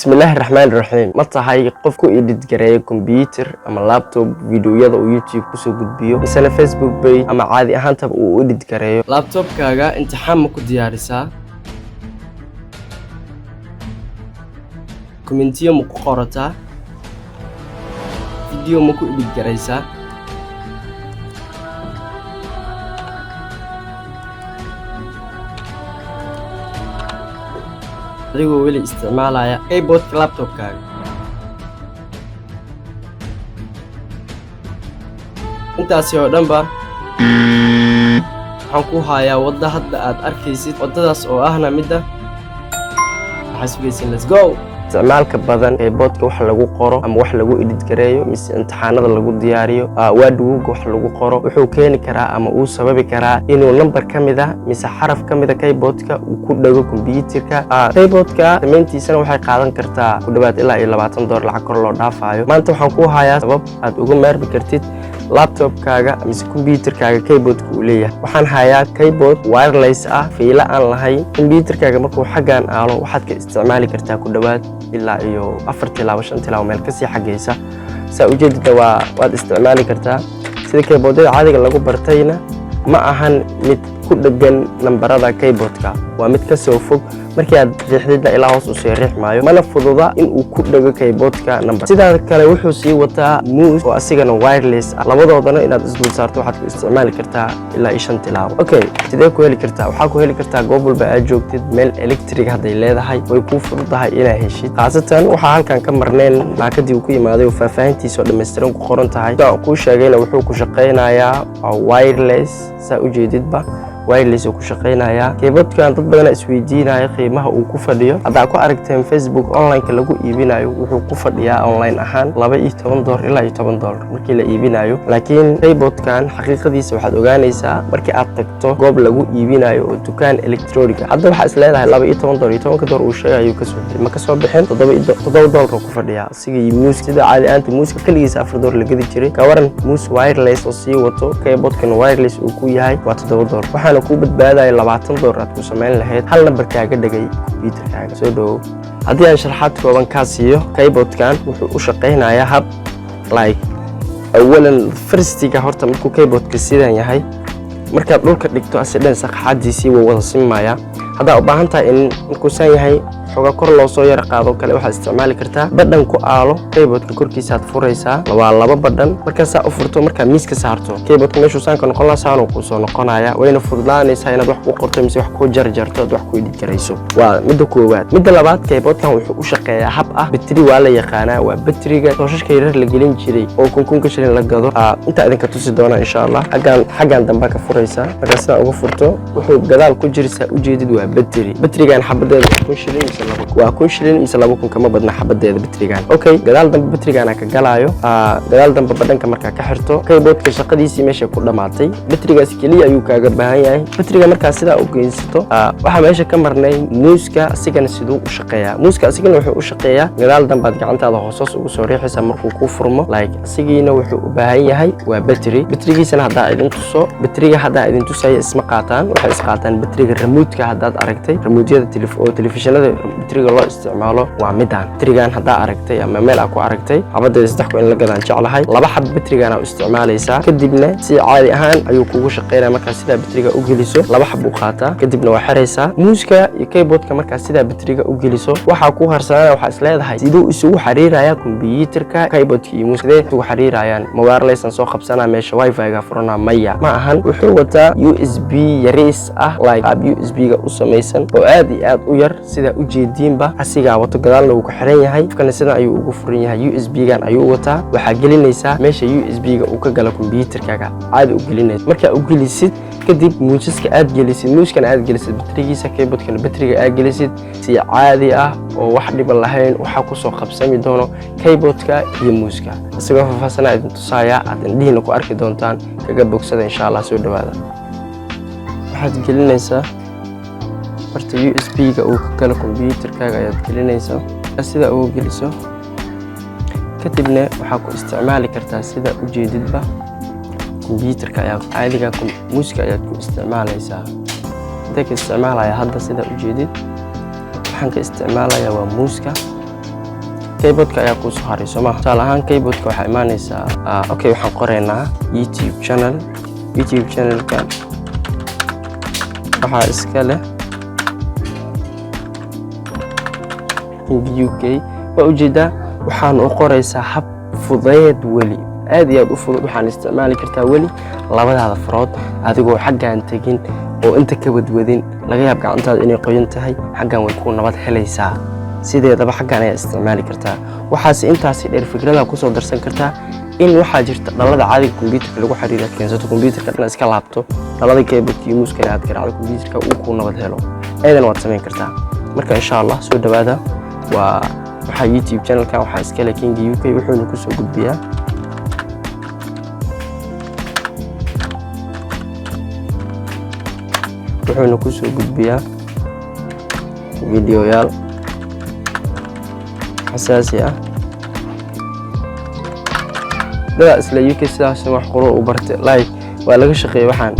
Bismillahir Rahmanir Rahim. Ma tahay qof ku edit gareeyo computer ama laptop videoyada uu YouTube ku soo gudbiyo misana Facebook page ama caadi ahaan tab uu edit gareeyo laptopkaaga imtixaan ma ku diyaarisaa commentiyo ma ku qorataa video ma ku edit gareysaa adigoo weli isticmaalaya keyboardka laptopkaaga intaasi oo dhanba waxaan ku hayaa wadda hadda aad arkaysid waddadaas oo ahna midda waxaa sugaysin let's go isticmaalka badan keyboardka wax lagu qoro ama wax lagu edit gareeyo mise imtixaanada lagu diyaariyo waadhowga wax lagu qoro wuxuu keeni karaa ama uu sababi karaa inuu number kamid ah mise xaraf kamid ah keyboardka uu ku dhago computerka keyboardka samayntiisana waxay qaadan kartaa ku dhawaad ilaa $20 lacag kor loo dhaafayo maanta waxaan ku hayaa sabab aad uga maarmi kartid laptopkaaga mise computerkaaga keyboardka uu leeyahay waxaan hayaa keyboard wireless ah fiilo aan lahayn computerkaaga markuu xaggan aalo waxaad ka isticmaali kartaa ku dhawaad ilaa iyo 4 tilaabo 5 tilaabo meel kasii xageysa saa ujeedada waad isticmaali kartaa sida keyboardada caadiga lagu bartayna ma ahan mid ku dhagan nambarada keyboardka waa mid ka soo fog markii aad riixdida ilaa hoos u soo riixmaayo mana fududa in uu ku dhago keyboardka number sidaa kale wuxuu sii wataa mouse oo asigana wireless ah labadoodana inaad isdul saarto waxaad ku isticmaali kartaa ilaa 5 tilaabo okay sidee ku heli kartaa waxaa ku heli kartaa goob walba aad joogtid meel electric hadday leedahay way kuu fududahay inaad heshid khaasatan waxaa halkan ka marneen baakadii uu ku yimaaday oo faahfaahintiisa oo dhammaystiran ku qoran tahay sidaan kuu sheegayna wuxuu ku shaqaynayaa wireless saa ujeedidba wireless ku shaqeynaya keyboardkan dad badan isweydiinaya qiimaha uu ku fadhiyo hadaa ku aragteen Facebook online ka lagu iibinayo wuxuu ku fadhiyaa online ahaan $12 ilaa $10 markii la iibinayo laakiin keyboardkan xaqiiqadiisa waxaad ogaanaysaa markii aad tagto goob lagu iibinayo oo dukaan electronic hadda waxa is leedahay $12 uu sheegayo ka soo bixin $7 ku fadhiyaa asiga mouse sida caadi ahaan mouse kaligiisa $4 la gadi jiray ka waran mouse wireless oo sii wato keyboardkan wireless uu ku yahay waa $7 ku badbaadayo $20 aad ku samayn lahayd hal number kaaga dhagay computerkaaga soo dhaw haddii aan sharaxaad kooban ka siiyo keyboardkan wuxuu u shaqeynayaa hab like awalan firstiga horta markuu keyboardka sidan yahay markaad dhulka dhigto asidhan saqaxadiisii wuu wada simaya haddaa u baahan tahay in markuu san yahay xogaa kor loo soo yara qaado kale waxaad isticmaali kartaa badhan ku aalo keyboardka korkiisa aad furaysaa waa laba badhan markaasaa u furto markaa miiska saarto keyboardka meeshuu saanka noqon lahaa saanuu kuu soo noqonaya wayna fududaanaysaa inaad wax ku qorto mise wax ku jarjarto aad wax ku edit garayso waa midda koowaad midda labaad keyboardkan wuxuu u shaqeeyaa hab ah bateri waa la yaqaanaa waa bateriga tooshashka yarar la gelin jiray oo kunkunka shilin la gado intaa idinka tusi doona insha allah xaggan dambe ka furaysaa markaa sidaa uga furto wuxuu gadaal ku jirsaa ujeedid waa baterigan xabadeeda kun shilin waa 1 shilin mise 2 kun kama badna xabadeeda baterigan okay gadaal dambe baterigan ka galaayo gadaal dambe badhanka markaa ka xirto keyboardka shaqadiisii meesha ku dhamaatay baterigaas kaliya ayuu kaaga baahan yahay bateriga markaa sidaa u geysato waxaa meesha ka marnay muuska asigana siduu u shaqeeyaa muuska asigana wuxuu u shaqeeyaa gadaal dambe aad gacantaada hoosos ugu soo riixaysaa markuu kuu furmo like asigiina wuxuu u baahan yahay waa baterigiisana haddaa idin tuso bateriga haddaa idin tusaya isma qaataan waxay is qaataan bateriga remote-ka haddaad aragtay remote-yada telefishinada bateriga loo isticmaalo waa midaan baterigan haddaa aragtay ama meel aad ku aragtay xabadeeda 3 ku in la gadaan jeclahay laba xab baterigan aad isticmaalaysaa kadibna si caadi ahaan ayuu kugu shaqeynaa markaa sidaa bateriga u geliso laba xab u qaataa kadibna waa xiraysaa muuska iyo keyboardka markaa sidaa bateriga u geliso waxaa ku harsanaa waxaa is leedahay siduu isugu xiriirayaa computerka keyboardka iyo muuska isugu xiriirayaan wireless soo qabsanaa meesha wifi-ga furana maya ma ahan wuxuu wataa USB yariis ah like USB ga u samaysan oo aad iyo aad u yar sida ujeediinba asigaa wato gadaalna wuu ku xiran yahay afkana sidan ayuu ugu furan yahay USB-gan ayuu wataa waxaa gelinaysaa meesha USB-ga uu ka gala computerkaaga caadi u gelinaysa markaa u gelisid kadib muusaska aad gelisid muuskana aad gelisid baterigiisa keyboardkana bateriga aad gelisid si caadi ah oo wax dhiban lahayn waxaa ku soo qabsami doono keyboardka iyo muuska isagoo faahfaahsanaa idin tusaaya aad indhihiina ku arki doontaan kaga bogsada insha allah soo dhawaada waxaad gelinaysaa marta USB-ga uu ka galo computerkaaga ayaad gelinaysaa sida ugu geliso kadibna waxaa ku isticmaali kartaa sida ujeedidba computerka ayaa caadiga muuska ayaad ku isticmaalaysaa dadka isticmaalaya hadda sida ujeedid waxaan ka isticmaalayaa waa muuska keyboardka ayaa ku soo haray Soomaa tusaale ahaan keyboardka waxa imaanaysaa okay waxaan qoraynaa YouTube channelka waxa iska leh King UK waa ujeedaa waxaan u qoraysaa hab fudeed weli aad iyo aad u fudud waxaan isticmaali kartaa weli labadaada farood adigoo xaggan tagin oo inta ka wadwadin laga yaab gacantaada inay qoyan tahay xaggan way ku nabad helaysaa sideedaba xaggan ayaa isticmaali kartaa waxaas intaas dheer fikradaha ku soo darsan kartaa in waxa jirta dhalada caadiga computerka lagu xiriira keensato computerka dhan iska laabto dhalada keyboardka iyo muuska aad garaacdo computerka uu ku nabad helo aydan waad sameyn kartaa marka insha Allah soo dhawaada waa waxa YouTube channelka waxa iska leh King UK wuxuuna ku soo gudbiyaa فيديوهات حساسية لا اسلا يوكي سلاش wax qoro u bartay like waa laga shaqeeyay waxaan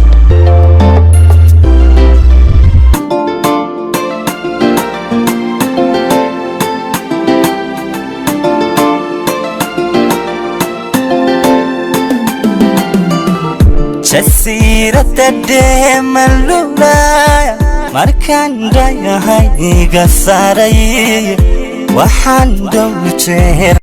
جسيرة الدم اللولايا مركان رايا هاي قصاري وحان دوتشير